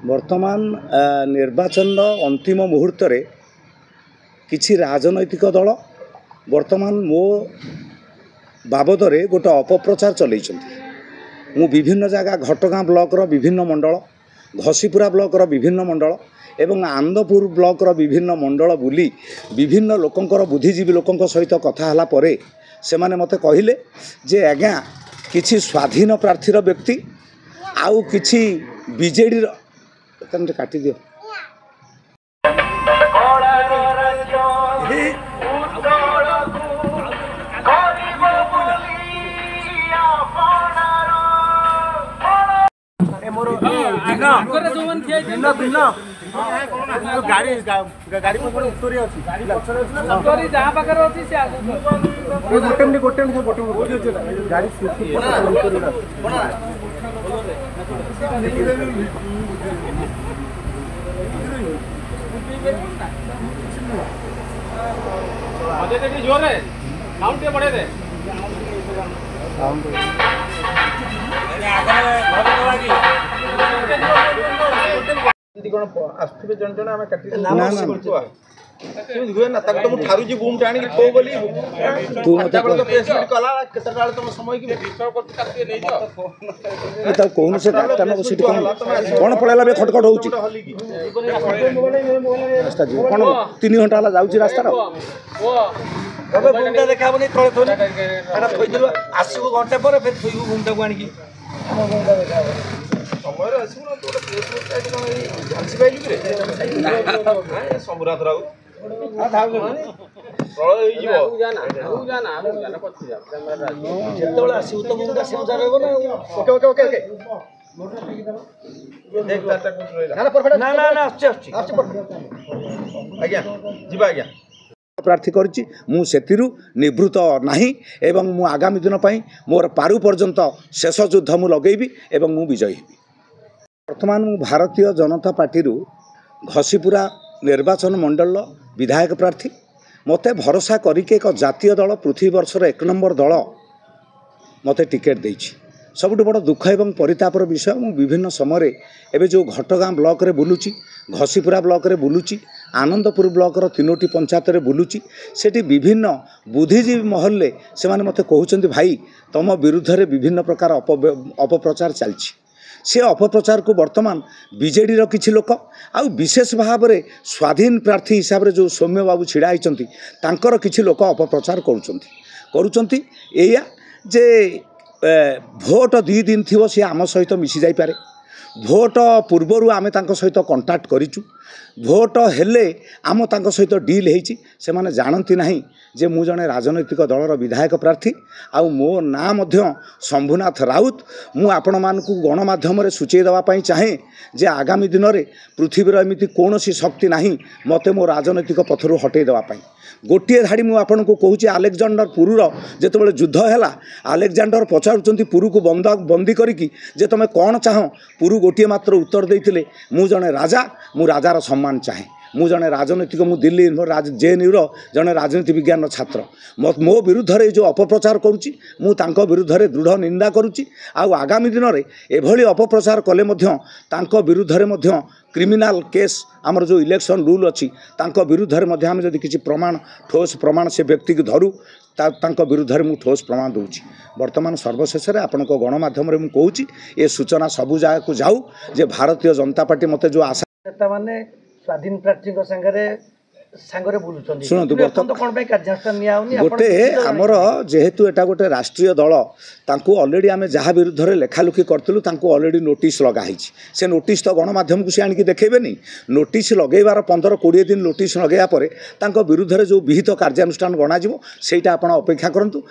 वर्तमान निर्वाचन अंतिम मुहूर्त रे किछि राजनैतिक दल वर्तमान मो बाबद रे गोटे अपप्रचार चलैछन्ति। मु विभिन्न जगह घटगाँ ब्लॉक रो विभिन्न मंडल, घसीपुरा ब्लॉक रो विभिन्न मंडल एवं आनंदपुर ब्लॉक रो विभिन्न मंडल बुली विभिन्न लोकंकर बुद्धिजीवी लोकंक सहित कथा हला परे से माने मते कहिले जे आज्ञा किछि स्वाधीन प्रार्थीर व्यक्ति आउ किछि बीजेडी काटी दियो गाड़ी गाड़ी उत्तरी अच्छी जहाँ पाखे गोटे गाड़ी जोर है साउंड के बढ़े दे आसुवे जन जन आम काटी हुए ना तो मुझे ठारू बूम टाणी को बोली तू मत कला केते डाल तुम समय की तो कौन से डाक्टर न बसिट कोन पळेला बे खटखट होउची रास्ता जी कोन 3 घंटा ला जाउची रास्ता रो बाबा बूमटा देखाबनी तळे थोनी एटा थई दिलो आसु घंटे पर फिर थई बूमटा को आनी की समय रे आसु न तो फेसबुक साइट कोन आसी पाइलु रे समरात राउ आ धाउ तळ होई जीवो जाना पछी जा जेतबेला आसु तो बूमटा सेमजा रहबो ना ओके ओके ओके देख डाटा कुछ रहला ना परफेक्ट ना ना ना आछी आज्ञा जीवा आज्ञा प्रार्थी करिछि मु सेतिरु निवृत्त नाही एवं मु आगामी दिन पई मोर पारु पर्यंत शेष युद्ध मु लगेबी एवं मु विजयी हेबी। वर्तमान मु भारतीय जनता पार्टी रु घसीपुरा निर्वाचन मंडल विधायक प्रार्थी मते भरोसा करिके एक जातीय दल पृथ्वी वर्षर 1 नंबर दल मते टिकेट देछि। सबुठ बड़ दुख एवं परितापर विषय मु विभिन्न समय एवं जो घटगाँ ब्लॉक रे बुलुची, घसीपुरा ब्लॉक रे बुलुची, आनंदपुर ब्लॉक रो 3टी पंचायत रे बुलुची, सेठी विभिन्न बुद्धिजीवी महल से माने मते कहउचंती भाई तम विरुद्ध रे विभिन्न प्रकार अपप्रचार चलछि। से अपप्रचार को वर्तमान बीजेडी रो किछि लोक आउ विशेष भाव में स्वाधीन प्रार्थी हिसाब रे जो सौम्य बाबू छिड़ा होइचंती तांकर किछि लोक अपप्रचार करूचंती एया जे भोट 2 दिन थी सी आम सहित मिसी जाई पारे। भोट पूर्वर आमे तांको सहित कंटाक्ट करिचु, भोट हेले आम तांको सहित डील हेची से माने जानती नहीं जे मु जने राजनैतिक दलर विधायक प्रार्थी आउ मो ना मध्य शंभुनाथ राउत। मु आपण मानकु गणमाध्यम रे सूचई देवा पई चाहे जे आगामी दिन रे पृथ्वीर एमिति कोनोसी शक्ति नहीं मते मो राजनैतिक पथरु हटई देवा पई। गोटे धाड़ी मु आपण को कहूची आलेक्जेंडर पुरुर जेतेबेले युद्ध हैला आलेक्जेंडर पचारुचंती पुरु को बंदी करिकी जे तमे कोन चाह पुरु गोटे मात्र उत्तर देइतिले मु जने राजा, मु राजार सम्मान चाहे। मु जने राजनीतिक मु दिल्ली जेएनयू जने राजनीति विज्ञान छात्र मो विरुद्ध रे जो अपप्रचार करुच्ची मु तांको विरुद्ध रे दृढ़ निंदा करुच्ची। आउ आगामी दिन रे एभली अपप्रचार कले मध्य तांको विरुद्ध रे मध्य क्रिमिनाल केस आमर जो इलेक्शन रूल अच्छी तांको विरुद्ध रे मध्य आम जदि किछि प्रमाण ठोस प्रमाण से व्यक्ति को धरू तांको विरुद्ध रे मु ठोस प्रमाण दूची। वर्तमान सर्वशेष रे आपण को गणमाध्यम रे मु कहूची ए सूचना सबु जगह को जाऊ जे भारतीय जनता पार्टी मते जो आशा नेता माने स्वाधीन प्रार्थी सांगरे बुलुचंदी शुणु बर्तमान तो कोन पे कार्यानुष्ठान निया होनी गोटे आमर जेहेतु एटा गोटे राष्ट्रीय दल तांको ऑलरेडी आमे जहा विरुद्ध रे लेखालुखी करथिलु तांको ऑलरेडी नोटिस लगा हिची। से नोटिस तो गणमाध्यम को से आनिक देखेबेनी। नोटिस लगेबार 15-20 दिन नोटिस लगेया परे तांको विरुद्ध रे जो विहित कार्यानुष्ठान गणा जिवो सेटा आपण अपेक्षा करंतु।